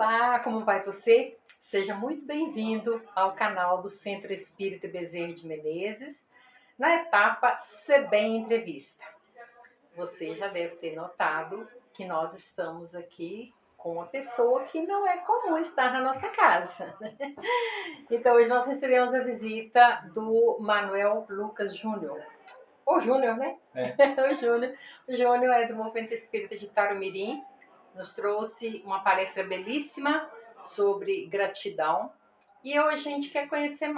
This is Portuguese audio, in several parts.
Olá, como vai você? Seja muito bem-vindo ao canal do Centro Espírita Bezerra de Menezes, na etapa CBEM Entrevista. Você já deve ter notado que nós estamos aqui com uma pessoa que não é comum estar na nossa casa. Então, hoje nós recebemos a visita do Manuel Lucas Júnior. Ou Júnior, né? É. O Júnior. O Júnior é do Movimento Espírita de Tarumirim. Nos trouxe uma palestra belíssima sobre gratidão. E hoje a gente quer conhecer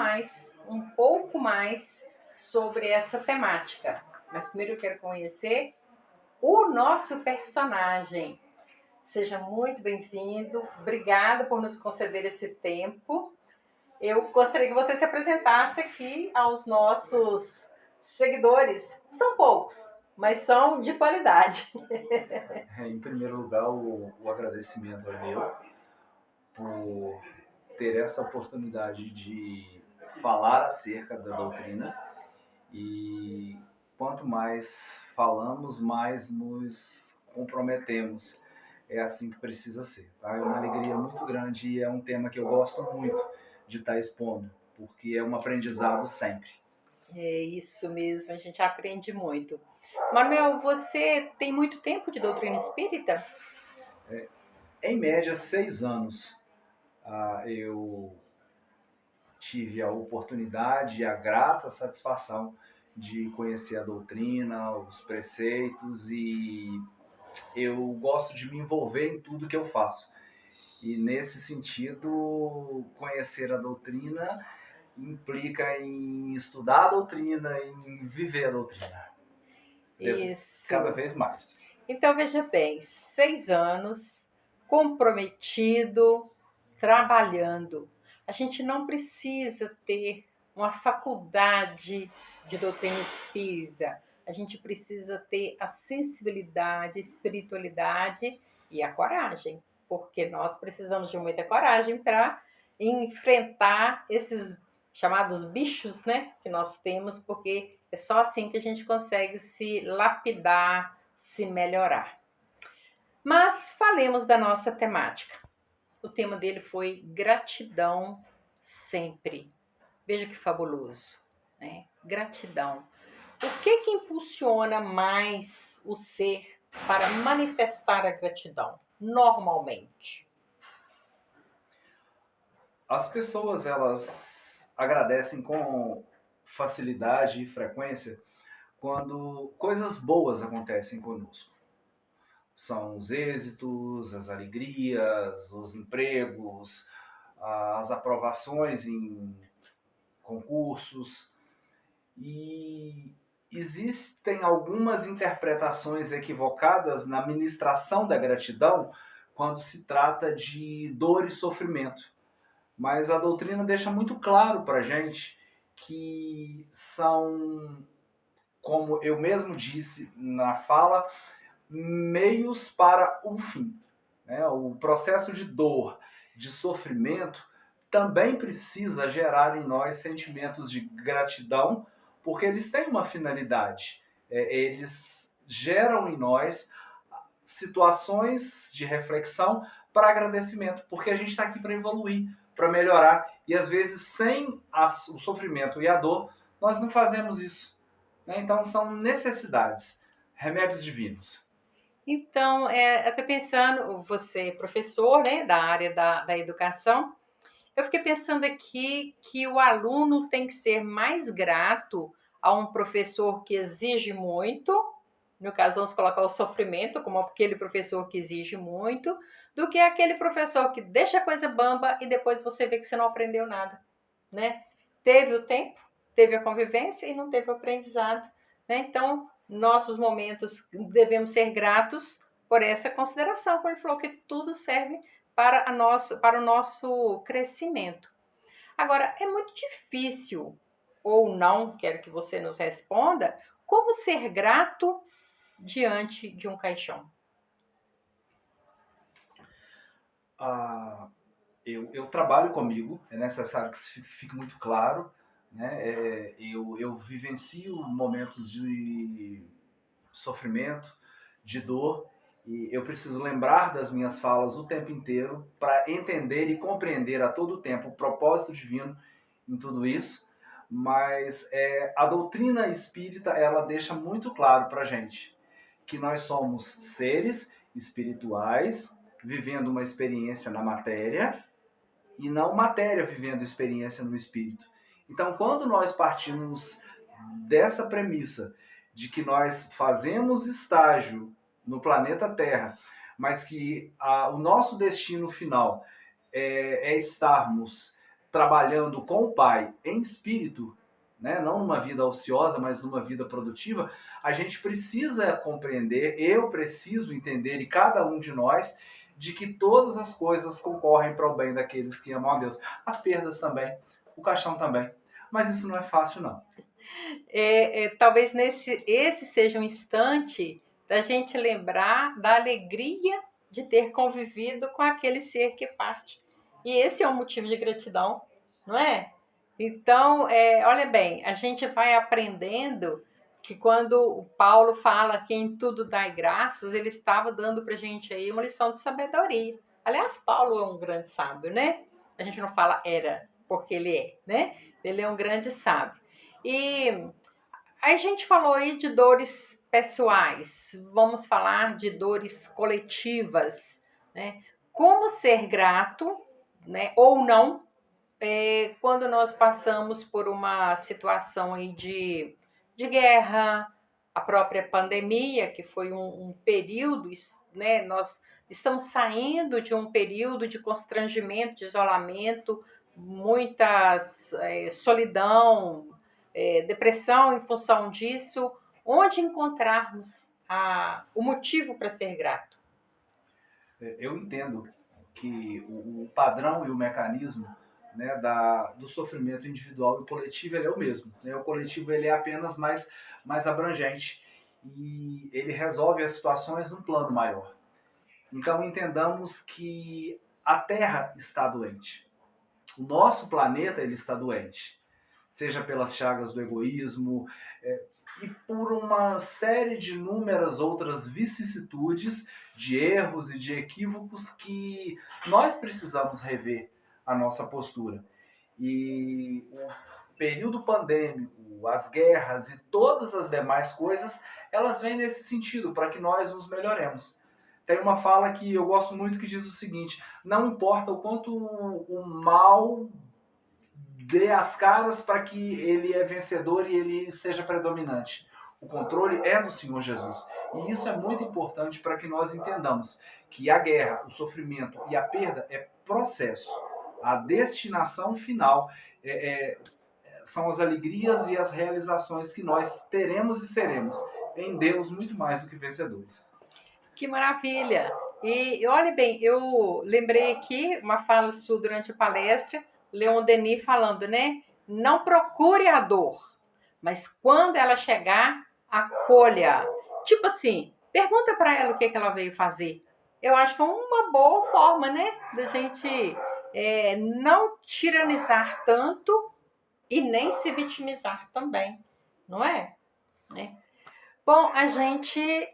um pouco mais sobre essa temática. Mas primeiro eu quero conhecer o nosso personagem. Seja muito bem-vindo. Obrigada por nos conceder esse tempo. Eu gostaria que você se apresentasse aqui aos nossos seguidores. São poucos, mas são de qualidade. Em primeiro lugar, o agradecimento é meu por ter essa oportunidade de falar acerca da doutrina, e quanto mais falamos, mais nos comprometemos. É assim que precisa ser. Tá? É uma alegria muito grande e é um tema que eu gosto muito de estar expondo, porque é um aprendizado sempre. É isso mesmo, a gente aprende muito. Manuel, você tem muito tempo de doutrina espírita? Em média, 6 anos. Eu tive a oportunidade e a grata satisfação de conhecer a doutrina, os preceitos, e eu gosto de me envolver em tudo que eu faço. E nesse sentido, conhecer a doutrina implica em estudar a doutrina, em viver a doutrina. Cada Isso. vez mais. Então, veja bem, 6 anos, comprometido, trabalhando. A gente não precisa ter uma faculdade de doutrina espírita. A gente precisa ter a sensibilidade, a espiritualidade e a coragem, porque nós precisamos de muita coragem para enfrentar esses chamados bichos, né, que nós temos, porque é só assim que a gente consegue se lapidar, se melhorar. Mas falemos da nossa temática. O tema dele foi gratidão sempre. Veja que fabuloso, né? Gratidão. O que impulsiona mais o ser para manifestar a gratidão, normalmente? As pessoas, elas agradecem com facilidade e frequência quando coisas boas acontecem conosco. São os êxitos, as alegrias, os empregos, as aprovações em concursos. E existem algumas interpretações equivocadas na ministração da gratidão quando se trata de dor e sofrimento. Mas a doutrina deixa muito claro para a gente que são, como eu mesmo disse na fala, meios para um fim. Né? O processo de dor, de sofrimento, também precisa gerar em nós sentimentos de gratidão, porque eles têm uma finalidade. Eles geram em nós situações de reflexão para agradecimento, porque a gente está aqui para evoluir, para melhorar, e às vezes sem o sofrimento e a dor, nós não fazemos isso. Né? Então são necessidades, remédios divinos. Então, até pensando, você é professor, né, da área da educação, eu fiquei pensando aqui que o aluno tem que ser mais grato a um professor que exige muito, no caso vamos colocar o sofrimento como aquele professor que exige muito, do que aquele professor que deixa a coisa bamba e depois você vê que você não aprendeu nada, né? Teve o tempo, teve a convivência e não teve o aprendizado, né? Então, nossos momentos devemos ser gratos por essa consideração, quando ele falou que tudo serve para o nosso crescimento. Agora, é muito difícil, ou não, quero que você nos responda, como ser grato diante de um caixão. Eu trabalho comigo, é necessário que isso fique muito claro. Né? Eu vivencio momentos de sofrimento, de dor, E eu preciso lembrar das minhas falas o tempo inteiro para entender e compreender a todo tempo o propósito divino em tudo isso. Mas a doutrina espírita, ela deixa muito claro para a gente que nós somos seres espirituais vivendo uma experiência na matéria e não matéria vivendo experiência no espírito. Então, quando nós partimos dessa premissa de que nós fazemos estágio no planeta Terra, mas que o nosso destino final é estarmos trabalhando com o Pai em espírito, né? Não numa vida ociosa, mas numa vida produtiva, a gente precisa compreender, eu preciso entender, e cada um de nós, de que todas as coisas concorrem para o bem daqueles que amam a Deus. As perdas também, o caixão também. Mas isso não é fácil, não. Talvez esse seja um instante da gente lembrar da alegria de ter convivido com aquele ser que parte. E esse é um motivo de gratidão, não é? Então, olha bem, a gente vai aprendendo que quando o Paulo fala que em tudo dai graças, ele estava dando para a gente aí uma lição de sabedoria. Aliás, Paulo é um grande sábio, né? A gente não fala era, porque ele é, né? Ele é um grande sábio. E a gente falou aí de dores pessoais, vamos falar de dores coletivas, né? Como ser grato, né, ou não, quando nós passamos por uma situação aí de guerra, a própria pandemia, que foi um período, né, nós estamos saindo de um período de constrangimento, de isolamento, muitas solidão, depressão em função disso. Onde encontrarmos o motivo para ser grato? Eu entendo que o padrão e o mecanismo, né, do sofrimento individual e coletivo, ele é o mesmo. Né? O coletivo ele é apenas mais abrangente e ele resolve as situações num plano maior. Então entendamos que a Terra está doente. O nosso planeta ele está doente. Seja pelas chagas do egoísmo, e por uma série de inúmeras outras vicissitudes de erros e de equívocos que nós precisamos rever a nossa postura. E o período pandêmico, as guerras e todas as demais coisas, elas vêm nesse sentido, para que nós nos melhoremos. Tem uma fala que eu gosto muito que diz o seguinte: não importa o quanto o mal dê as caras para que ele é vencedor e ele seja predominante. O controle é do Senhor Jesus. E isso é muito importante para que nós entendamos que a guerra, o sofrimento e a perda é processo. A destinação final são as alegrias e as realizações que nós teremos e seremos em Deus muito mais do que vencedores. Que maravilha! E olha bem, eu lembrei aqui uma fala sua durante a palestra, Leon Denis falando, né? Não procure a dor, mas quando ela chegar, acolha. Tipo assim, pergunta para ela o que ela veio fazer. Eu acho que é uma boa forma, né? Da gente não tiranizar tanto e nem se vitimizar também, não é? Bom, a gente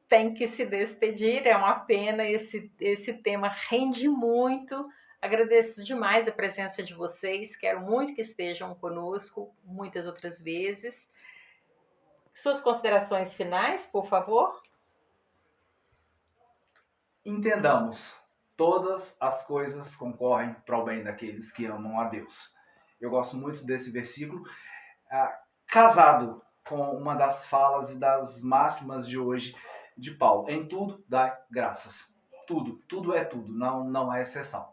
tem que se despedir, é uma pena, esse tema rende muito. Agradeço demais a presença de vocês, quero muito que estejam conosco muitas outras vezes. Suas considerações finais, por favor? Entendamos, todas as coisas concorrem para o bem daqueles que amam a Deus. Eu gosto muito desse versículo, casado com uma das falas e das máximas de hoje de Paulo. Em tudo dai graças. Tudo é tudo, não há exceção.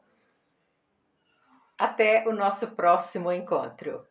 Até o nosso próximo encontro.